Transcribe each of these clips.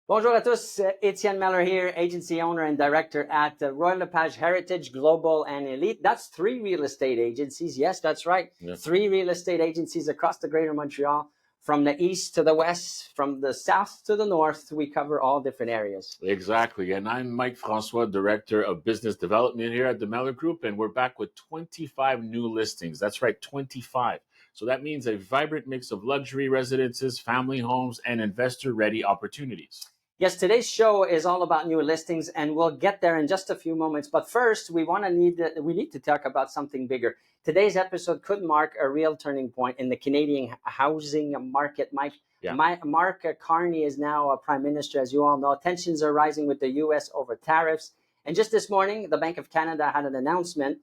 Bonjour à tous, Etienne Mellor here, agency owner and director at Royal LePage Heritage, Global and Elite. That's 3 real estate agencies. Yes, that's right. Yeah. 3 real estate agencies across the Greater Montreal, from the east to the west, from the south to the north. We cover all different areas. Exactly. And I'm François, director of business development here at the Mellor Group, and we're back with 25 new listings. That's right, 25. So that means a vibrant mix of luxury residences, family homes, and investor-ready opportunities. Yes, today's show is all about new listings, and we'll get there in just a few moments. But first, we need to talk about something bigger. Today's episode could mark a real turning point in the Canadian housing market. Mark Carney is now a prime minister, as you all know. Tensions are rising with the U.S. over tariffs. And just this morning, the Bank of Canada had an announcement,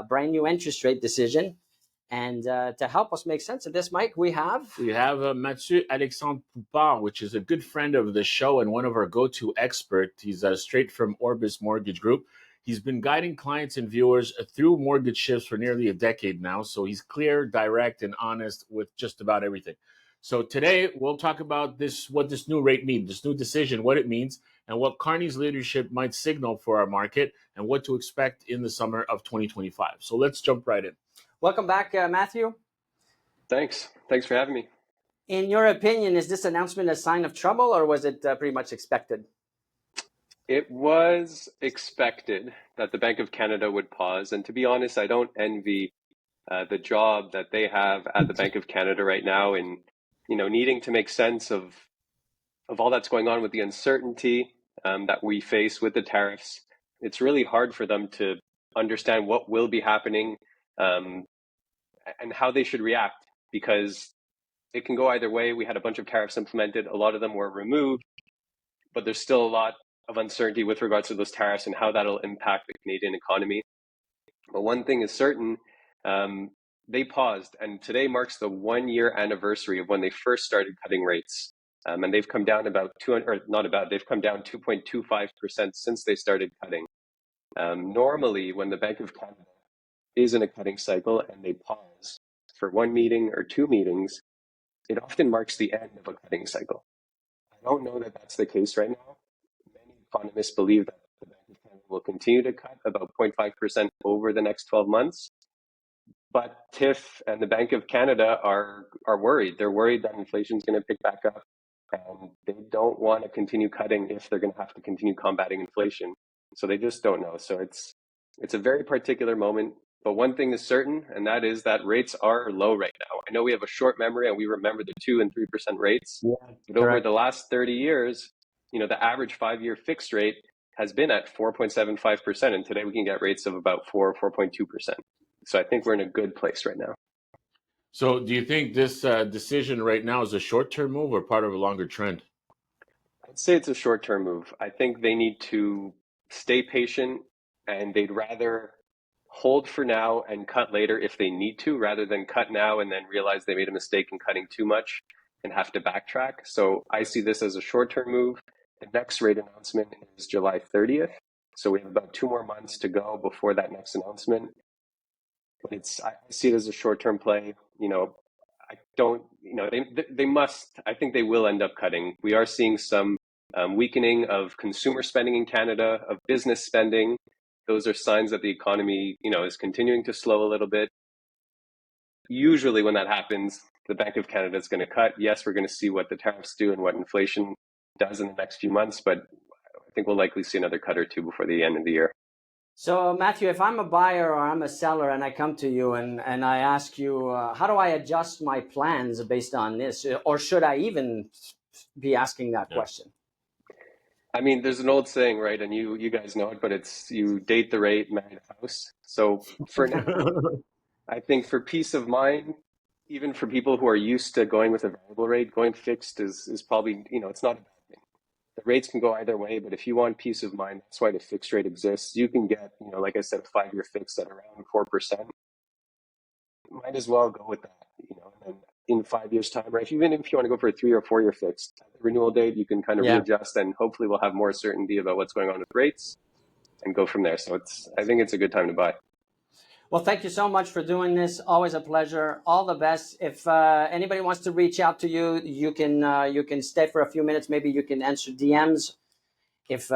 brand new interest rate decision. And to help us make sense of this, Mike, we have Mathieu-Alexandre Poupart, which is a good friend of the show and one of our go-to experts. He's straight from Orbis Mortgage Group. He's been guiding clients and viewers through mortgage shifts for nearly a decade now. So he's clear, direct, and honest with just about everything. So today we'll talk about what this new rate means, this new decision, what it means, and what Carney's leadership might signal for our market, and what to expect in the summer of 2025. So let's jump right in. Welcome back, Matthew. Thanks for having me. In your opinion, is this announcement a sign of trouble, or was it pretty much expected? It was expected that the Bank of Canada would pause. And to be honest, I don't envy the job that they have at the Bank of Canada right now in, needing to make sense of all that's going on with the uncertainty that we face with the tariffs. It's really hard for them to understand what will be happening and how they should react, because it can go either way. We had a bunch of tariffs implemented. A lot of them were removed, but there's still a lot of uncertainty with regards to those tariffs and how that'll impact the Canadian economy. But one thing is certain, they paused, and today marks the 1-year anniversary of when they first started cutting rates. And they've come down they've come down 2.25% since they started cutting. Normally, when the Bank of Canada is in a cutting cycle and they pause for 1 meeting or 2 meetings, it often marks the end of a cutting cycle. I don't know that that's the case right now. Many economists believe that the Bank of Canada will continue to cut about 0.5% over the next 12 months. But TIF and the Bank of Canada are worried. They're worried that inflation is going to pick back up, and they don't want to continue cutting if they're going to have to continue combating inflation. So they just don't know. So it's a very particular moment. But one thing is certain, and that is that rates are low right now. I know we have a short memory and we remember the 2% and 3% rates. Yeah, but over the last 30 years, the average 5-year fixed rate has been at 4.75%. And today we can get rates of about 4.2%. So I think we're in a good place right now. So do you think this decision right now is a short-term move or part of a longer trend? I'd say it's a short-term move. I think they need to stay patient, and they'd rather hold for now and cut later if they need to, rather than cut now and then realize they made a mistake in cutting too much and have to backtrack. So I see this as a short-term move. The next rate announcement is July 30th. So we have about 2 more months to go before that next announcement. But I see it as a short-term play. I think they will end up cutting. We are seeing some weakening of consumer spending in Canada, of business spending. Those are signs that the economy, is continuing to slow a little bit. Usually when that happens, the Bank of Canada is going to cut. Yes, we're going to see what the tariffs do and what inflation does in the next few months, but I think we'll likely see another cut or 2 before the end of the year. So, Matthew, if I'm a buyer or I'm a seller and I come to you and I ask you, how do I adjust my plans based on this? Or should I even be asking that question? I mean, there's an old saying, right? And you guys know it, but it's you date the rate, marry the house. So for now, I think for peace of mind, even for people who are used to going with a variable rate, going fixed is probably, it's not a bad thing. The rates can go either way, but if you want peace of mind, that's why the fixed rate exists. You can get, like I said, a 5-year fix at around 4%. Might as well go with that, and in 5 years' time, right? Even if you want to go for a 3 or 4-year fix, at the renewal date, you can kind of readjust, and hopefully we'll have more certainty about what's going on with rates and go from there. So I think it's a good time to buy. Well, thank you so much for doing this. Always a pleasure. All the best. If anybody wants to reach out to you, you can stay for a few minutes. Maybe you can answer DMs if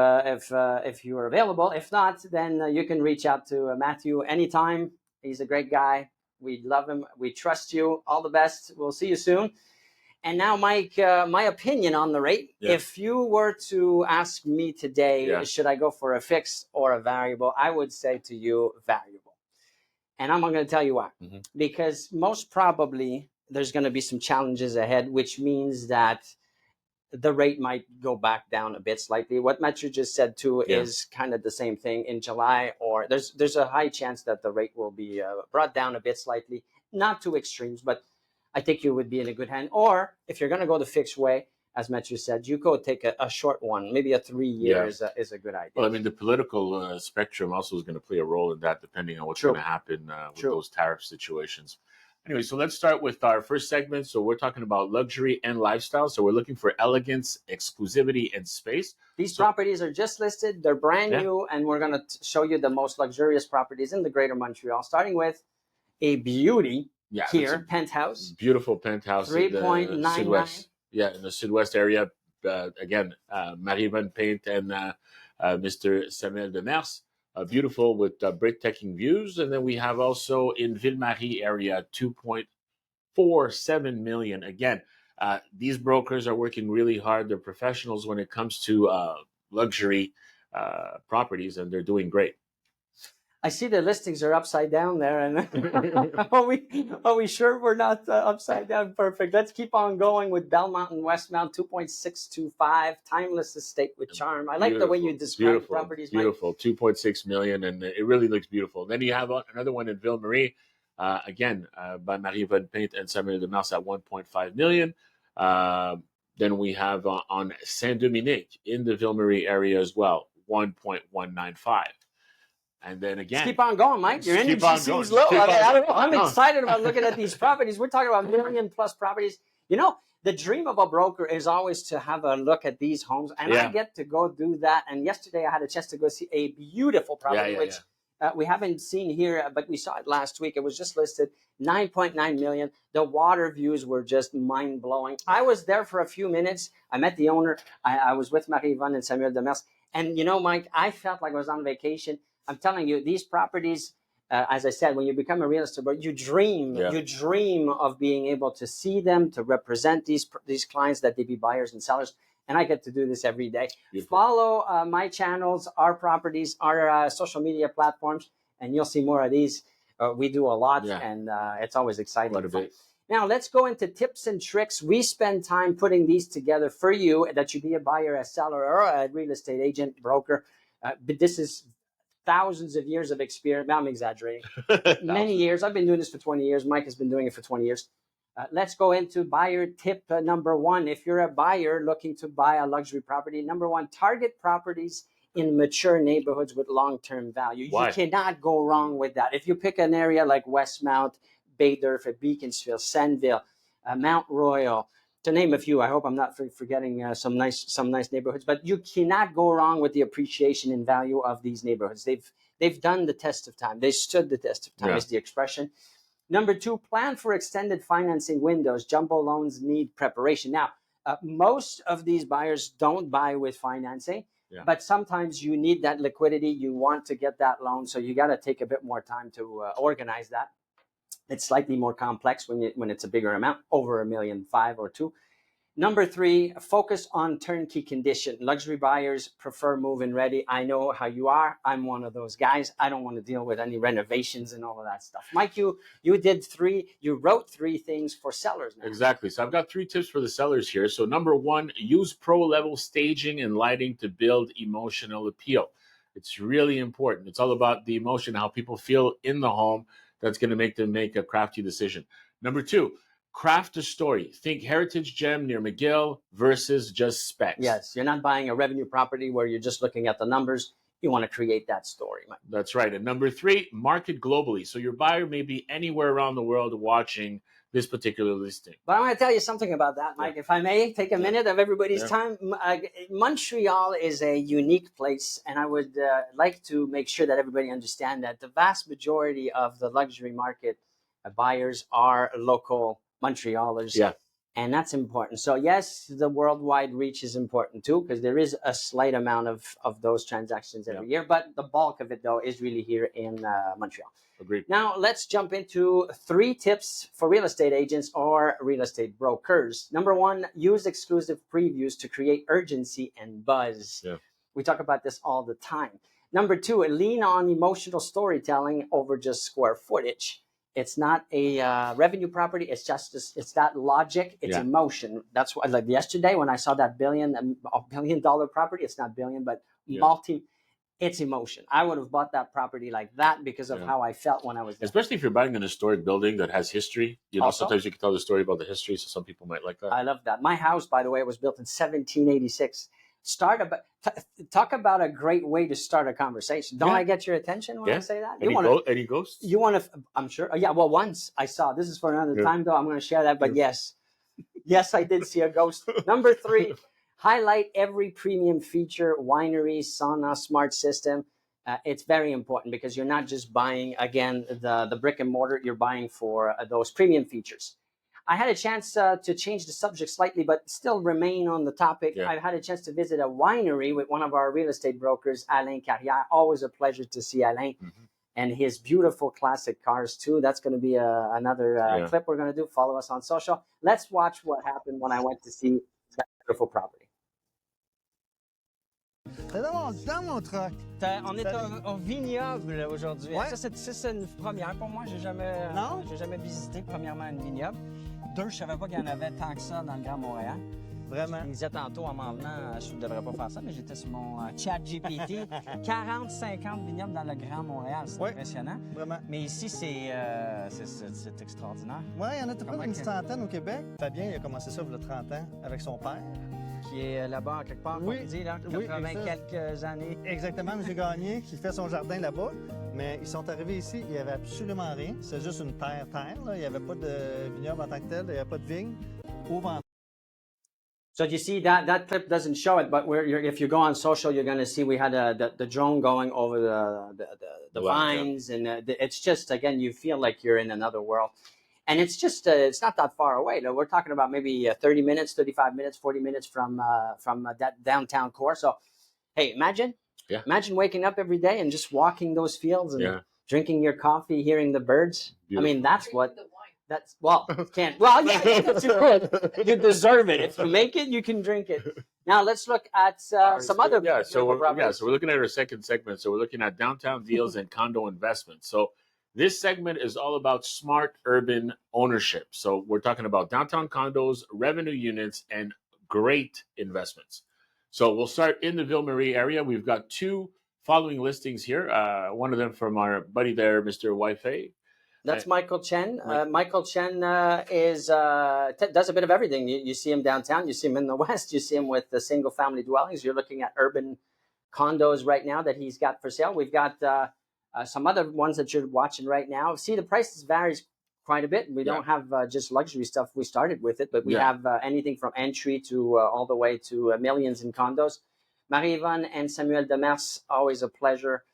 you are available. If not, then you can reach out to Matthew anytime. He's a great guy. We love him. We trust you. All the best. We'll see you soon. And now, Mike, my opinion on the rate. Yeah. If you were to ask me today, Yeah. should I go for a fixed or a variable? I would say to you, variable. And I'm going to tell you why. Mhm. Because most probably there's going to be some challenges ahead, which means that the rate might go back down a bit slightly. What Mathieu just said too is kind of the same thing in July, or there's a high chance that the rate will be brought down a bit slightly, not to extremes, but I think you would be in a good hand. Or if you're going to go the fixed way, as Mathieu said, you go take a short one, maybe a 3 year is a good idea. Well, I mean, the political spectrum also is going to play a role in that, depending on what's going to happen with those tariff situations. Anyway, so let's start with our first segment. So we're talking about luxury and lifestyle. So we're looking for elegance, exclusivity, and space. These properties are just listed. They're brand new, and we're going to show you the most luxurious properties in the Greater Montreal, starting with a beauty here, penthouse. Beautiful penthouse 3.99. Yeah, in the Sud-West area. Again, Marie-Yvonne Paint and Mr. Samuel Demers. Beautiful with breathtaking views. And then we have also in Ville-Marie area, 2.47 million. Again, these brokers are working really hard. They're professionals when it comes to luxury properties, and they're doing great. I see the listings are upside down there, and are we sure we're not upside down? Perfect. Let's keep on going with Belmont and Westmount, 2.625, timeless estate with charm. I like the way you describe properties. Beautiful, 2.6 million, and it really looks beautiful. Then you have another one in Ville-Marie, again by Marie-Yvonne Paint and Samuel Demers at 1.5 million. Then we have on Saint-Dominique in the Ville-Marie area as well, 1.195. And then again, just keep on going, Mike. Your energy seems low. I don't know. I'm excited about looking at these properties. We're talking about million-plus properties. You know, the dream of a broker is always to have a look at these homes, and I get to go do that. And yesterday, I had a chance to go see a beautiful property, which we haven't seen here, but we saw it last week. It was just listed 9.9 million. The water views were just mind-blowing. I was there for a few minutes. I met the owner. I was with Marie-Yvonne and Samuel Demers. And, you know, Mike, I felt like I was on vacation. I'm telling you, these properties, as I said, when you become a real estate broker, you dream of being able to see them, to represent these clients, that they be buyers and sellers. And I get to do this every day. Beautiful. Follow my channels, our properties, our social media platforms, and you'll see more of these. We do a lot, and it's always exciting. Quite a bit. Now, let's go into tips and tricks. We spend time putting these together for you, that you be a buyer, a seller, or a real estate agent, broker. But this is thousands of years of experience. I'm exaggerating. Many years. I've been doing this for 20 years. Mike has been doing it for 20 years. Let's go into buyer tip number one. If you're a buyer looking to buy a luxury property, number one, target properties in mature neighborhoods with long-term value. Why? You cannot go wrong with that. If you pick an area like Westmount, Baydorf, Beaconsfield, Sandville, Mount Royal, to name a few, I hope I'm not forgetting some nice neighborhoods, but you cannot go wrong with the appreciation and value of these neighborhoods. They've done the test of time. They stood the test of time, is the expression. Number two, plan for extended financing windows. Jumbo loans need preparation. Now, most of these buyers don't buy with financing, but sometimes you need that liquidity. You want to get that loan, so you got to take a bit more time to organize that. It's slightly more complex when it's a bigger amount, over $1.5 million or $2 million. Number three, focus on turnkey condition. Luxury buyers prefer move-in ready. I know how you are. I'm one of those guys. I don't want to deal with any renovations and all of that stuff. Mike, you wrote three things for sellers now. Exactly. So I've got 3 tips for the sellers here. So number one, use pro-level staging and lighting to build emotional appeal. It's really important. It's all about the emotion, how people feel in the home. That's going to make them make a crafty decision. Number two, craft a story. Think heritage gem near McGill versus just specs. Yes, you're not buying a revenue property where you're just looking at the numbers. You want to create that story. That's right. And number three, market globally. So your buyer may be anywhere around the world watching this particular listing. But I want to tell you something about that, Mike, if I may take a minute of everybody's time. Montreal is a unique place, and I would like to make sure that everybody understand that the vast majority of the luxury market buyers are local Montrealers. Yeah. And that's important. So yes, the worldwide reach is important too, because there is a slight amount of those transactions every year. But the bulk of it, though, is really here in Montreal. Agreed. Now, let's jump into 3 tips for real estate agents or real estate brokers. Number 1, use exclusive previews to create urgency and buzz. Yeah. We talk about this all the time. Number 2, lean on emotional storytelling over just square footage. It's not a revenue property. It's it's that logic. It's emotion. That's why, like yesterday when I saw that $1 billion property, it's not billion, but multi. It's emotion. I would have bought that property like that because of how I felt when I was there. Especially if you're buying an historic building that has history. You know, Also, sometimes you can tell the story about the history, so some people might like that. I love that. My house, by the way, was built in 1786. Talk about a great way to start a conversation. Don't I get your attention when I say that? Any ghosts? You want to? I'm sure. Yeah. Well, once I saw. This is for another time, though. I'm going to share that. But yes, I did see a ghost. Number 3, highlight every premium feature: winery, sauna, smart system. It's very important because you're not just buying again the brick and mortar. You're buying for those premium features. I had a chance to change the subject slightly, but still remain on the topic. Yeah. I had a chance to visit a winery with one of our real estate brokers, Alain Carrière. Always a pleasure to see Alain and his beautiful classic cars too. That's going to be another clip we're going to do. Follow us on social. Let's watch what happened when I went to see that beautiful property. C'est dans mon truck. On est au vignoble aujourd'hui. Ouais. Ça, c'est une première pour moi. J'ai jamais visité premièrement une vignoble. 2, je savais pas qu'il y en avait tant que ça dans le Grand Montréal. Vraiment. Je me disais tantôt en m'en venant, je ne devrais pas faire ça, mais j'étais sur mon chat GPT. 40-50 vignobles dans le Grand Montréal, c'est impressionnant. Vraiment. Mais ici, c'est extraordinaire. Oui, il y en a tout près d'une centaine au Québec. Fabien, il a commencé ça il y a 30 ans avec son père. Qui est là-bas, quelque part, on dit, là, 80 quelques années. Exactement, M. Gagné, qui fait son jardin là-bas. Mais ils sont arrivés ici, il n'y avait absolument rien. C'est juste une terre. Là. Il n'y avait pas de vignoble en tant que tel, il n'y avait pas de vigne. Au vent. So you see that clip doesn't show it, but if you go on social, you're going to see we had the drone going over the vines, and it's just, again, you feel like you're in another world. And it's just it's not that far away. We're talking about maybe 30 minutes, 35 minutes, 40 minutes from that downtown core. So, hey, imagine waking up every day and just walking those fields and drinking your coffee, hearing the birds. Beautiful. I mean, that's you could. You deserve it. If you make it, you can drink it. Now let's look at some other. So we're looking at our second segment. So we're looking at downtown deals and condo investments. So this segment is all about smart urban ownership. So we're talking about downtown condos, revenue units, and great investments. So we'll start in the Ville-Marie area. We've got 2 following listings here. One of them from our buddy there, Mr. Wi-Fi. That's Michael Chen. Michael Chen does a bit of everything. You see him downtown. You see him in the West. You see him with the single-family dwellings. You're looking at urban condos right now that he's got for sale. We've got some other ones that you're watching right now. See, the prices varies quite a bit. We don't have just luxury stuff. We started with it, but we have anything from entry to all the way to millions in condos. Marie-Yvonne and Samuel Demers, always a pleasure.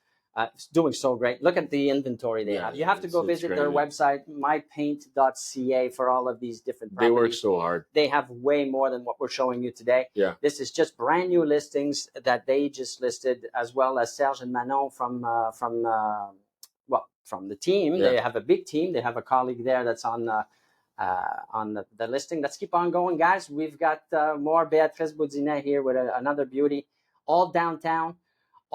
Doing so great. Look at the inventory they have. You have to go visit their website, mypaint.ca, for all of these different properties. They work so hard. They have way more than what we're showing you today. Yeah. This is just brand new listings that they just listed, as well as Serge and Manon from the team. Yeah. They have a big team. They have a colleague there that's on the listing. Let's keep on going, guys. We've got more Beatrice Boudinet here with another beauty, all downtown.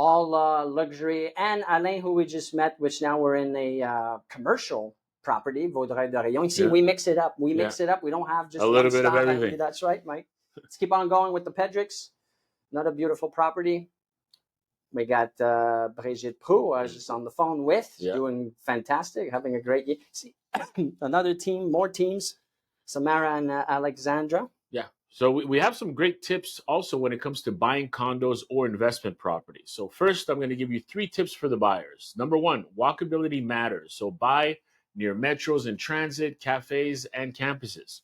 All luxury, and Alain, who we just met, which now we're in a commercial property, Vaudreuil-Dorion. You see, we mix it up. We mix it up. We don't have just a little bit of everything. That's right, Mike. Let's keep on going with the Pedricks. Another beautiful property. We got Brigitte Prou, I was just on the phone with, doing fantastic, having a great year. See, another team, more teams, Samara and Alexandra. Yeah. So we have some great tips also when it comes to buying condos or investment properties. So first, I'm going to give you 3 tips for the buyers. Number 1, walkability matters. So buy near metros and transit, cafes, and campuses.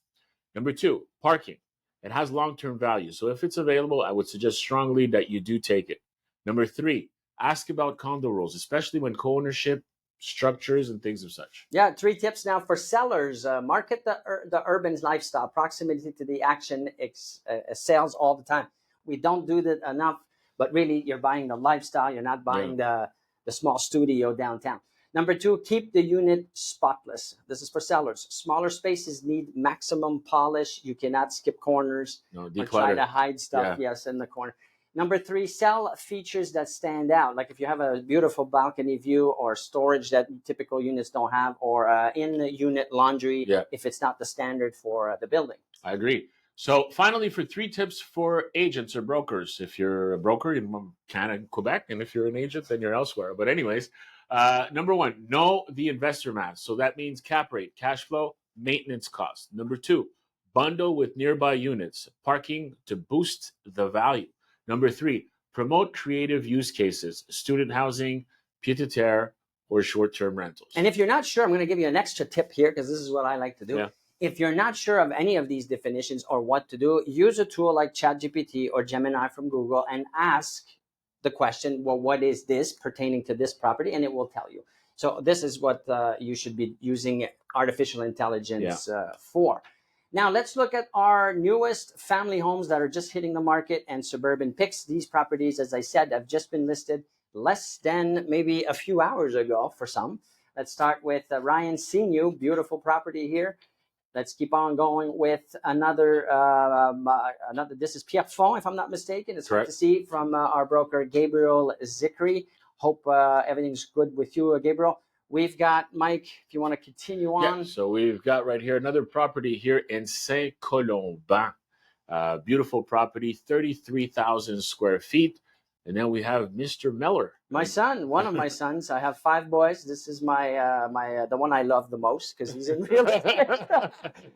Number 2, parking. It has long-term value. So if it's available, I would suggest strongly that you do take it. Number 3, ask about condo rules, especially when co-ownership, structures, and things of such. Yeah, 3 tips now for sellers. Market the urban lifestyle. Proximity to the action sells all the time. We don't do that enough, but really you're buying the lifestyle. You're not buying the small studio downtown. Number 2, keep the unit spotless. This is for sellers. Smaller spaces need maximum polish. You cannot skip corners or try to hide stuff, in the corner. Number 3, sell features that stand out. Like if you have a beautiful balcony view or storage that typical units don't have, or in-unit laundry if it's not the standard for the building. I agree. So finally, for 3 tips for agents or brokers. If you're a broker in Canada, Quebec, and if you're an agent, then you're elsewhere. But anyways, number 1, know the investor math. So that means cap rate, cash flow, maintenance cost. Number 2, bundle with nearby units, parking to boost the value. Number 3, promote creative use cases, student housing, pied-à-terre, or short-term rentals. And if you're not sure, I'm going to give you an extra tip here because this is what I like to do. If you're not sure of any of these definitions or what to do, use a tool like ChatGPT or Gemini from Google and ask the question, well, what is this pertaining to this property? And it will tell you. So this is what you should be using artificial intelligence for. Now, let's look at our newest family homes that are just hitting the market and suburban picks. These properties, as I said, have just been listed less than maybe a few hours ago for some. Let's start with Ryan Senior, beautiful property here. Let's keep on going with another. This is Pierrefonds, if I'm not mistaken. It's hard to see from our broker, Gabriel Zickery. Hope everything's good with you, Gabriel. We've got Mike, if you want to continue on. Yeah, so we've got right here another property here in Saint-Colomban. Beautiful property, 33,000 square feet. And then we have Mr. Mellor. My son, one of my sons. I have 5 boys. This is the one I love the most because he's in real estate.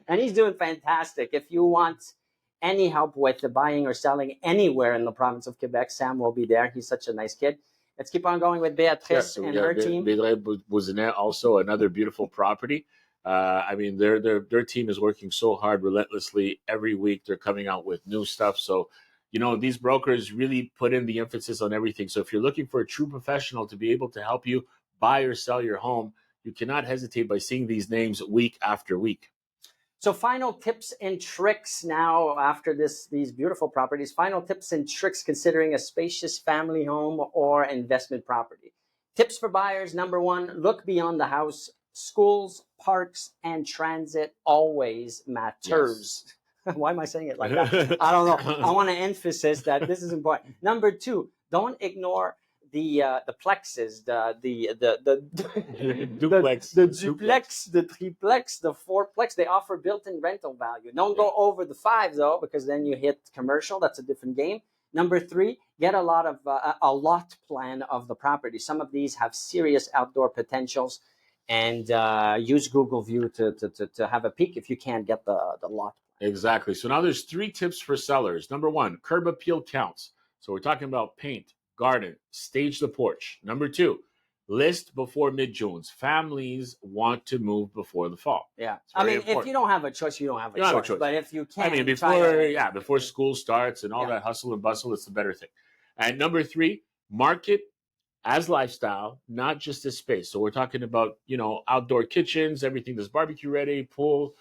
And he's doing fantastic. If you want any help with the buying or selling anywhere in the province of Quebec, Sam will be there. He's such a nice kid. Let's keep on going with Beatrice and her team. Bouzinet, also another beautiful property. I mean, their team is working so hard, relentlessly. Every week they're coming out with new stuff. So, you know, these brokers really put in the emphasis on everything. So if you're looking for a true professional to be able to help you buy or sell your home, you cannot hesitate by seeing these names week after week. So final tips and tricks now after these beautiful properties. Final tips and tricks considering a spacious family home or investment property. Tips for buyers. Number 1, look beyond the house. Schools, parks, and transit always matters. Yes. Why am I saying it like that? I don't know. I want to emphasize that this is important. Number 2, don't ignore the plexes, the duplex, the triplex, the fourplex. They offer built-in rental value. Don't go over the 5 though, because then you hit commercial. That's a different game. Number 3, get a lot plan of the property. Some of these have serious outdoor potentials, and use Google View to have a peek if you can't get the lot plan. Exactly. So now there's 3 tips for sellers. Number 1, curb appeal counts. So we're talking about paint, garden, stage the porch. Number 2, list before mid-June. Families want to move before the fall. Yeah. I mean, if you don't have a choice, you don't have a choice. But if you can, I mean, before school starts and all that hustle and bustle, it's the better thing. And number 3, market as lifestyle, not just as space. So we're talking about, you know, outdoor kitchens, everything that's barbecue ready, pool,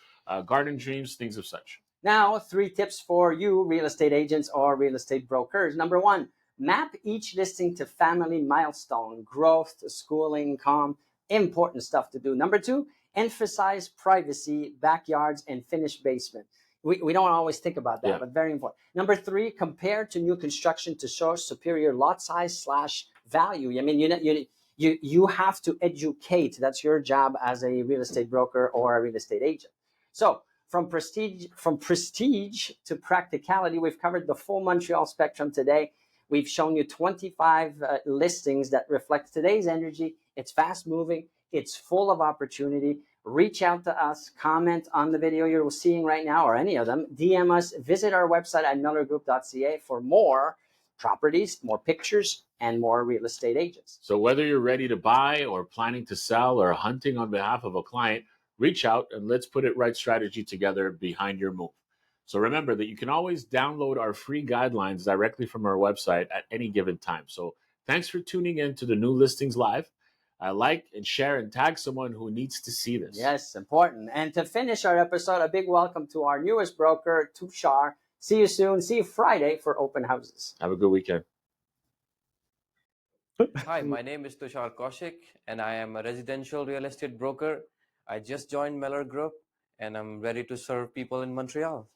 garden dreams, things of such. Now, 3 tips for you, real estate agents or real estate brokers. Number 1, map each listing to family milestone, growth, schooling, income, important stuff to do. Number 2, emphasize privacy, backyards, and finished basement. We don't always think about that, but very important. Number 3, compare to new construction to show superior lot size / value. I mean, you have to educate. That's your job as a real estate broker or a real estate agent. So from prestige to practicality, we've covered the full Montreal spectrum today. We've shown you 25 listings that reflect today's energy. It's fast moving. It's full of opportunity. Reach out to us, comment on the video you're seeing right now or any of them. DM us, visit our website at mellorgroup.ca for more. properties, more pictures, and more real estate agents. So whether you're ready to buy or planning to sell or hunting on behalf of a client, reach out and let's put it right strategy together behind your move. So remember that you can always download our free guidelines directly from our website at any given time. So thanks for tuning in to the New Listings Live. Like and share and tag someone who needs to see this. Yes, important. And to finish our episode, a big welcome to our newest broker, Poupart. See you soon. See you Friday for open houses. Have a good weekend. Hi, my name is Tushar Kaushik, and I am a residential real estate broker. I just joined Mellor Group, and I'm ready to serve people in Montreal.